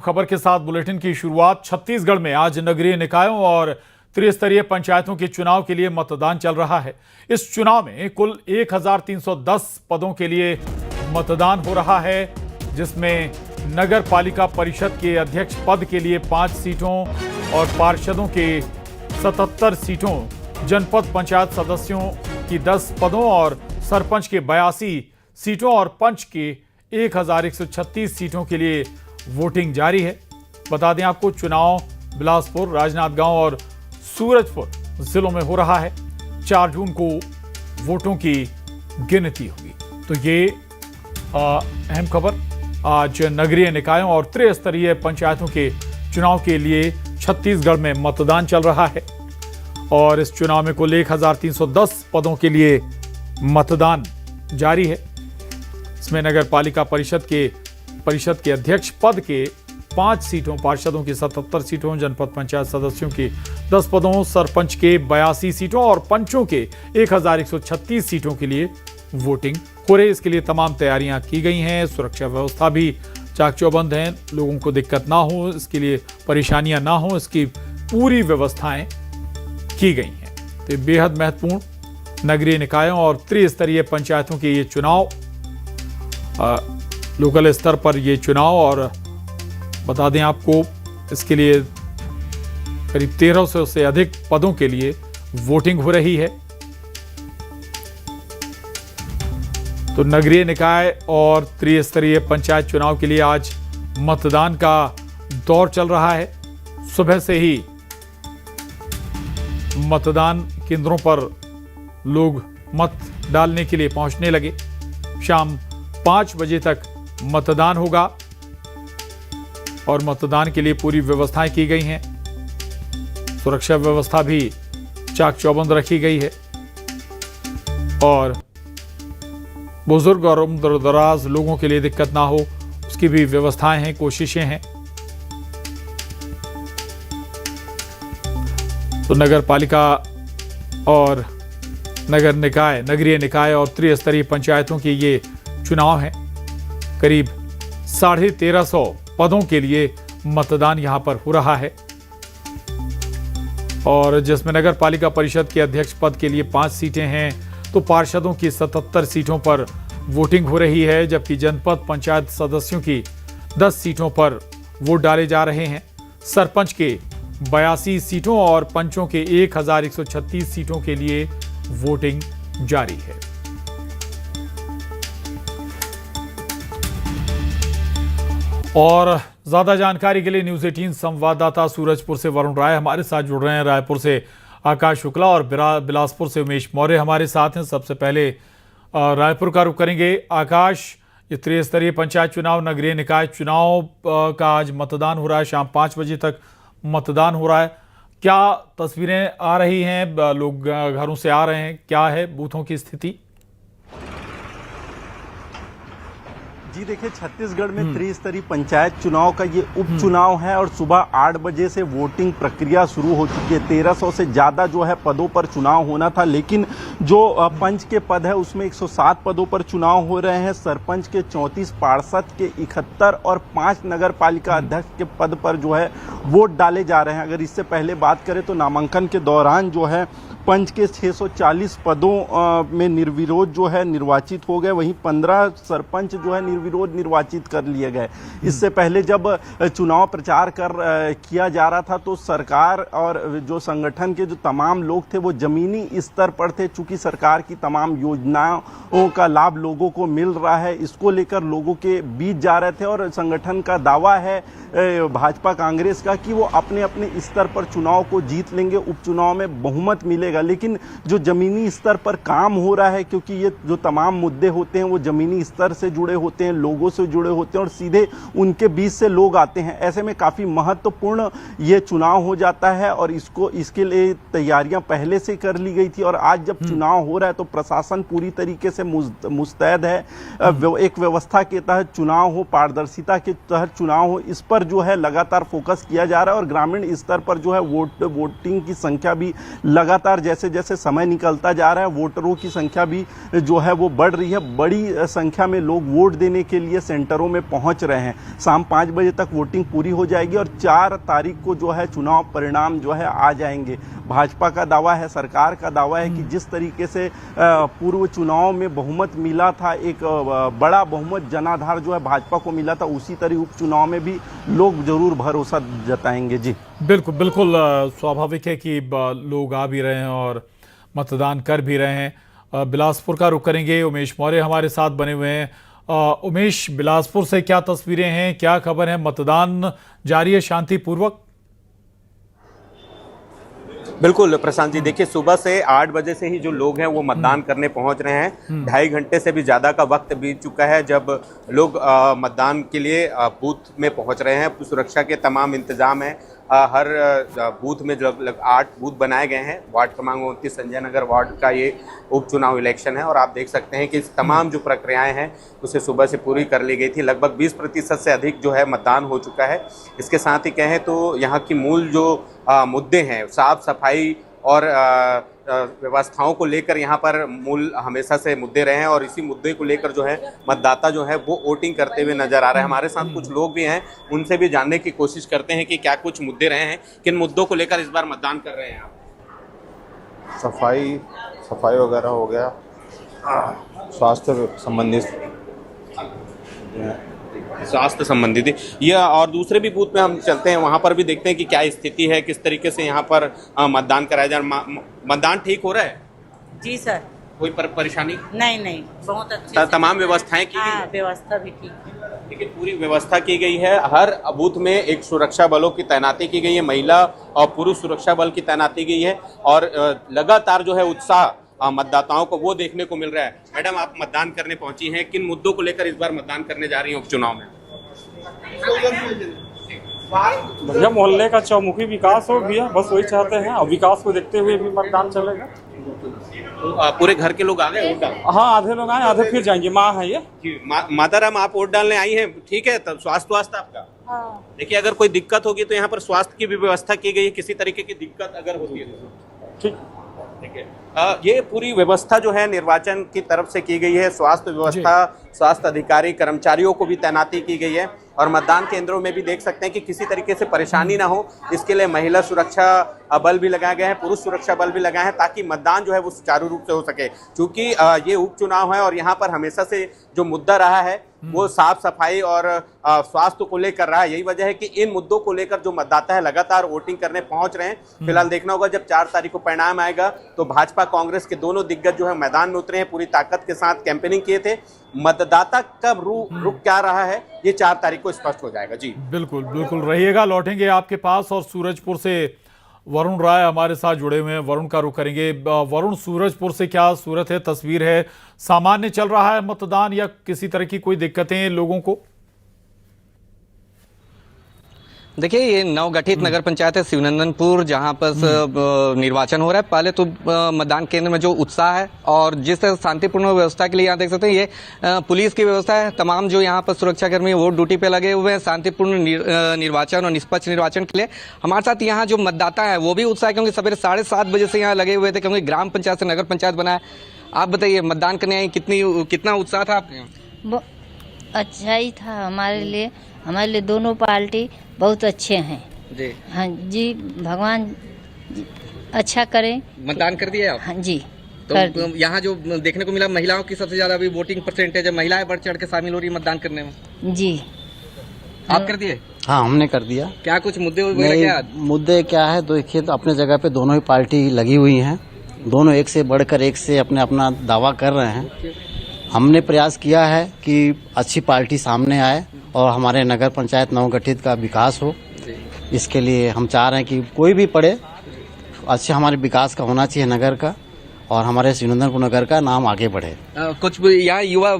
खबर के साथ बुलेटिन की शुरुआत। छत्तीसगढ़ में आज नगरीय निकायों और त्रिस्तरीय पंचायतों के चुनाव के लिए मतदान चल रहा है। इस चुनाव में कुल 1310 पदों के लिए मतदान हो रहा है, जिसमें नगर पालिका परिषद के अध्यक्ष पद के लिए 5 सीटों और पार्षदों के 77 सीटों, जनपद पंचायत सदस्यों की 10 पदों और सरपंच के 82 सीटों और पंच के 1136 सीटों के लिए वोटिंग जारी है। बता दें आपको, चुनाव बिलासपुर, राजनांदगांव और सूरजपुर जिलों में हो रहा है। 4 जून को वोटों की गिनती होगी। तो ये अहम खबर। आज नगरीय निकायों और त्रिस्तरीय पंचायतों के चुनाव के लिए छत्तीसगढ़ में मतदान चल रहा है और इस चुनाव में कुल 1310 पदों के लिए मतदान जारी है। इसमें नगर पालिका परिषद के अध्यक्ष पद के 5 सीटों, पार्षदों की 77 सीटों, जनपद पंचायत सदस्यों की 10 पदों, सरपंच के 82 सीटों और पंचों के 1136 सीटों के लिए वोटिंग हो रही। इसके लिए तमाम तैयारियां की गई हैं। सुरक्षा व्यवस्था भी चाक चौबंद है, लोगों को दिक्कत ना हो, इसके लिए परेशानियां ना हो, इसकी पूरी व्यवस्थाएं की गई हैं। तो बेहद महत्वपूर्ण नगरीय निकायों और त्रिस्तरीय पंचायतों के ये चुनाव, लोकल स्तर पर ये चुनाव, और बता दें आपको, इसके लिए करीब 1300 से अधिक पदों के लिए वोटिंग हो रही है। तो नगरीय निकाय और त्रिस्तरीय पंचायत चुनाव के लिए आज मतदान का दौर चल रहा है। सुबह से ही मतदान केंद्रों पर लोग मत डालने के लिए पहुंचने लगे। शाम 5 बजे तक मतदान होगा और मतदान के लिए पूरी व्यवस्थाएं की गई हैं। सुरक्षा व्यवस्था भी चाक चौबंद रखी गई है और बुजुर्ग और उम्र दराज लोगों के लिए दिक्कत ना हो, उसकी भी व्यवस्थाएं हैं, कोशिशें हैं। तो नगर पालिका और नगरीय निकाय और त्रिस्तरीय पंचायतों के ये चुनाव हैं। करीब 1350 पदों के लिए मतदान यहां पर हो रहा है और जिसमें नगर पालिका परिषद के अध्यक्ष पद के लिए 5 सीटें हैं, तो पार्षदों की 77 सीटों पर वोटिंग हो रही है, जबकि जनपद पंचायत सदस्यों की 10 सीटों पर वोट डाले जा रहे हैं। सरपंच के 82 सीटों और पंचों के 1136 सीटों के लिए वोटिंग जारी है। और ज्यादा जानकारी के लिए न्यूज़ 18 संवाददाता सूरजपुर से वरुण राय हमारे साथ जुड़ रहे हैं। रायपुर से आकाश शुक्ला और बिलासपुर से उमेश मौर्य हमारे साथ हैं। सबसे पहले रायपुर का रुख करेंगे। आकाश, ये त्रिस्तरीय पंचायत चुनाव, नगरीय निकाय चुनाव का आज मतदान हो रहा है। शाम 5 बजे तक मतदान हो रहा है। क्या तस्वीरें आ रही हैं? लोग घरों से आ रहे हैं, क्या है बूथों की स्थिति? जी देखिए, छत्तीसगढ़ में त्रिस्तरीय पंचायत चुनाव का ये उपचुनाव है और सुबह 8 बजे से वोटिंग प्रक्रिया शुरू हो चुकी है। 1300 से ज्यादा जो है पदों पर चुनाव होना था, लेकिन जो पंच के पद है उसमें 107 पदों पर चुनाव हो रहे हैं। सरपंच के 34, पार्षद के 71 और 5 नगर पालिका अध्यक्ष के पद पर जो है वोट डाले जा रहे हैं। अगर इससे पहले बात करें तो नामांकन के दौरान जो है पंच के 640 पदों में निर्विरोध जो है निर्वाचित हो गए, वहीं 15 सरपंच जो है निर्विरोध निर्वाचित कर लिए गए। इससे पहले जब चुनाव प्रचार किया जा रहा था तो सरकार और जो संगठन के जो तमाम लोग थे वो जमीनी स्तर पर थे। चूंकि सरकार की तमाम योजनाओं का लाभ लोगों को मिल रहा है, इसको लेकर लोगों के बीच जा रहे थे और संगठन का दावा है भाजपा कांग्रेस का कि वो अपने अपने स्तर पर चुनाव को जीत लेंगे, उपचुनाव में बहुमत मिलेगा। लेकिन जो जमीनी स्तर पर काम हो रहा है, क्योंकि ये जो तमाम मुद्दे होते हैं वो जमीनी स्तर से जुड़े होते हैं, लोगों से जुड़े होते हैं और सीधे उनके बीच से लोग आते हैं, ऐसे में काफी महत्वपूर्ण ये चुनाव हो जाता है और इसके लिए तैयारियां पहले से कर ली गई थी। और आज जब चुनाव हो रहा है तो प्रशासन पूरी तरीके से मुस्तैद है। एक व्यवस्था के तहत चुनाव हो, पारदर्शिता के तहत चुनाव हो, इस पर जो है लगातार फोकस किया जा रहा है और ग्रामीण स्तर पर जो है वोटिंग की संख्या भी लगातार लगातार जैसे जैसे समय निकलता जा रहा है वोटरों की संख्या भी जो है वो बढ़ रही है। बड़ी संख्या में लोग वोट देने के लिए सेंटरों में पहुंच रहे हैं। शाम 5 बजे तक वोटिंग पूरी हो जाएगी और 4 तारीख को जो है चुनाव परिणाम जो है आ जाएंगे। भाजपा का दावा है, सरकार का दावा है कि जिस तरीके से पूर्व चुनाव में बहुमत मिला था, एक बड़ा बहुमत जनाधार जो है भाजपा को मिला था, उसी तरह उपचुनाव में भी लोग जरूर भरोसा जताएंगे। जी बिल्कुल बिल्कुल, स्वाभाविक है कि लोग आ भी रहे हैं और मतदान कर भी रहे हैं। बिलासपुर का रुख करेंगे, उमेश मौर्य हमारे साथ बने हुए हैं। उमेश, बिलासपुर से क्या तस्वीरें हैं, क्या खबर है? मतदान जारी है शांतिपूर्वक? बिल्कुल प्रशांत जी, देखिए सुबह से 8 बजे से ही जो लोग हैं वो मतदान करने पहुंच रहे हैं। 2.5 घंटे से भी ज़्यादा का वक्त बीत चुका है जब लोग मतदान के लिए बूथ में पहुंच रहे हैं। सुरक्षा के तमाम इंतजाम हैं। हर बूथ में लगभग 8 बूथ बनाए गए हैं। वार्ड क्रमांक 29 संजय नगर वार्ड का ये उपचुनाव इलेक्शन है और आप देख सकते हैं कि इस तमाम जो प्रक्रियाएं हैं उसे सुबह से पूरी कर ली गई थी। लगभग 20% से अधिक जो है मतदान हो चुका है। इसके साथ ही कहें तो यहाँ की मूल जो मुद्दे हैं, साफ सफाई और व्यवस्थाओं को लेकर यहाँ पर मूल हमेशा से मुद्दे रहे हैं और इसी मुद्दे को लेकर जो है मतदाता जो है वो वोटिंग करते हुए नजर आ रहे हैं। हमारे साथ कुछ लोग भी हैं, उनसे भी जानने की कोशिश करते हैं कि क्या कुछ मुद्दे रहे हैं, किन मुद्दों को लेकर इस बार मतदान कर रहे हैं आप? सफाई वगैरह हो गया, स्वास्थ्य संबंधित ये, और दूसरे भी बूथ में हम चलते हैं, वहाँ पर भी देखते हैं कि क्या स्थिति है, किस तरीके से यहाँ पर मतदान कराया जा रहा है। मतदान ठीक हो रहा है? जी सर। कोई परेशानी? नहीं, बहुत अच्छी तमाम व्यवस्थाएं की गई? व्यवस्था भी ठीक है। देखिए पूरी व्यवस्था की गई है। हर बूथ में एक सुरक्षा बलों की तैनाती की गई है, महिला और पुरुष सुरक्षा बल की तैनाती की गई है और लगातार जो है उत्साह मतदाताओं को वो देखने को मिल रहा है। मैडम, आप मतदान करने पहुंची हैं, किन मुद्दों को लेकर इस बार मतदान करने जा रही हैं उपचुनाव में? भैया मोहल्ले का चौमुखी विकास हो गया, बस वही चाहते हैं और विकास को देखते हुए भी मतदान चलेगा। तो पूरे घर के लोग आ गए वोट डालने? हाँ, आधे लोग आए, आधे फिर जाएंगे। माँ है ये माता राम, आप वोट डालने आई हैं, ठीक है। तब स्वास्थ्य आपका? हाँ। देखिए अगर कोई दिक्कत होगी तो यहाँ पर स्वास्थ्य की भी व्यवस्था की गई है, किसी तरीके की दिक्कत अगर होती है तो ठीक है। ये पूरी व्यवस्था जो है निर्वाचन की तरफ से की गई है। स्वास्थ्य व्यवस्था, स्वास्थ्य अधिकारी, कर्मचारियों को भी तैनाती की गई है और मतदान केंद्रों में भी देख सकते हैं कि किसी तरीके से परेशानी ना हो, इसके लिए महिला सुरक्षा बल भी लगाए गए हैं, पुरुष सुरक्षा बल भी लगाए हैं ताकि मतदान जो है वो सुचारू रूप से हो सके। क्योंकि ये उपचुनाव है और यहाँ पर हमेशा से जो मुद्दा रहा है वो साफ सफाई और स्वास्थ्य को लेकर रहा है। यही वजह है कि इन मुद्दों को लेकर जो मतदाता है लगातार वोटिंग करने पहुंच रहे हैं। फिलहाल देखना होगा जब 4 तारीख को परिणाम आएगा तो भाजपा कांग्रेस के दोनों दिग्गज जो है मैदान में उतरे हैं, पूरी ताकत के साथ कैंपेनिंग किए थे। मतदाता कब रुक क्या रहा है ये 4 तारीख को स्पष्ट हो जाएगा। जी बिल्कुल बिल्कुल, रहिएगा, लौटेंगे आपके पास। और सूरजपुर से वरुण राय हमारे साथ जुड़े हुए हैं, वरुण का रुख करेंगे। वरुण, सूरजपुर से क्या सूरत है, तस्वीर है? सामान्य चल रहा है मतदान या किसी तरह की कोई दिक्कतें लोगों को? देखिए, ये नवगठित नगर पंचायत है शिवनंदनपुर, जहां पर निर्वाचन हो रहा है। पहले तो मतदान केंद्र में जो उत्साह है और जिस तरह शांतिपूर्ण व्यवस्था के लिए यहाँ देख सकते हैं, ये पुलिस की व्यवस्था है। तमाम जो यहाँ पर सुरक्षाकर्मी वो ड्यूटी पे लगे हुए हैं शांतिपूर्ण निर्वाचन और निष्पक्ष निर्वाचन के लिए। हमारे साथ यहाँ जो मतदाता है वो भी उत्साह है, क्योंकि सवेरे 7:30 बजे से यहाँ लगे हुए थे, क्योंकि ग्राम पंचायत से नगर पंचायत बना है। आप बताइए, मतदान करने आई, कितना उत्साह था आपके यहाँ? अच्छा ही था हमारे लिए दोनों पार्टी बहुत अच्छे हैं जी। हाँ जी, भगवान अच्छा करें। मतदान कर दिए आप? हाँ जी, तो यहाँ जो देखने को मिला, महिलाओं की सबसे ज्यादा अभी वोटिंग परसेंटेज है, महिलाएं बढ़ चढ़ के शामिल हो रही मतदान करने में। जी, आप कर दिए? हाँ, हमने कर दिया। क्या कुछ मुद्दे क्या है, देखिए तो अपने जगह पे दोनों ही पार्टी लगी हुई हैं, दोनों एक से बढ़कर एक से अपना दावा कर रहे हैं। हमने प्रयास किया है कि अच्छी पार्टी सामने आए और हमारे नगर पंचायत नवगठित का विकास हो। इसके लिए हम चाह रहे हैं कि कोई भी पड़े, अच्छे हमारे विकास का होना चाहिए नगर का, और हमारे शिवनंदनपुर नगर का नाम आगे बढ़े। कुछ यहाँ युवा,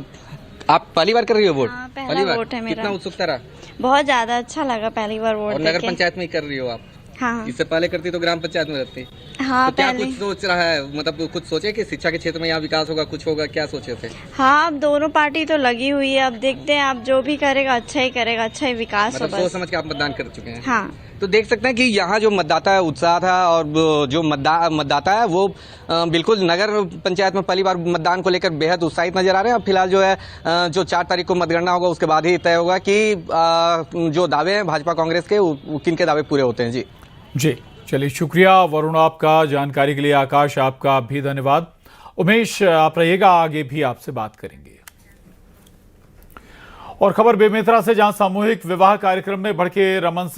आप पहली बार कर रही हो वोट? हाँ, पहली बार वोट है मेरा। कितना उत्सुकता रहा? बहुत ज्यादा अच्छा लगा, पहली बार वोट। और नगर पंचायत में ही कर रही हो आप? हाँ इससे पहले करती तो ग्राम पंचायत में रहती। हाँ तो क्या पहले कुछ सोच रहा है, मतलब कुछ सोचे कि शिक्षा के क्षेत्र में यहाँ विकास होगा, कुछ होगा, क्या सोचे थे? हाँ अब दोनों पार्टी तो लगी हुई है, अब देखते हैं आप जो भी करेगा अच्छा ही करेगा, अच्छा ही विकास हो मतलब सोच बस। समझ के आप मतदान कर चुके हैं। हाँ तो देख सकते हैं कि यहाँ जो मतदाता है उत्साह था, और जो मतदाता है वो बिल्कुल नगर पंचायत में पहली बार मतदान को लेकर बेहद उत्साहित नजर आ रहे हैं। अब फिलहाल जो है जो 4 तारीख को मतगणना होगा उसके बाद ही तय होगा कि जो दावे हैं भाजपा कांग्रेस के किन के दावे पूरे होते हैं। जी चलिए, शुक्रिया वरुण आपका जानकारी के लिए। आकाश आपका भी धन्यवाद। उमेश आप रहिएगा, आगे भी आपसे बात करेंगे। और खबर बेमेतरा से, जहां सामूहिक विवाह कार्यक्रम में भड़के रमन सिंह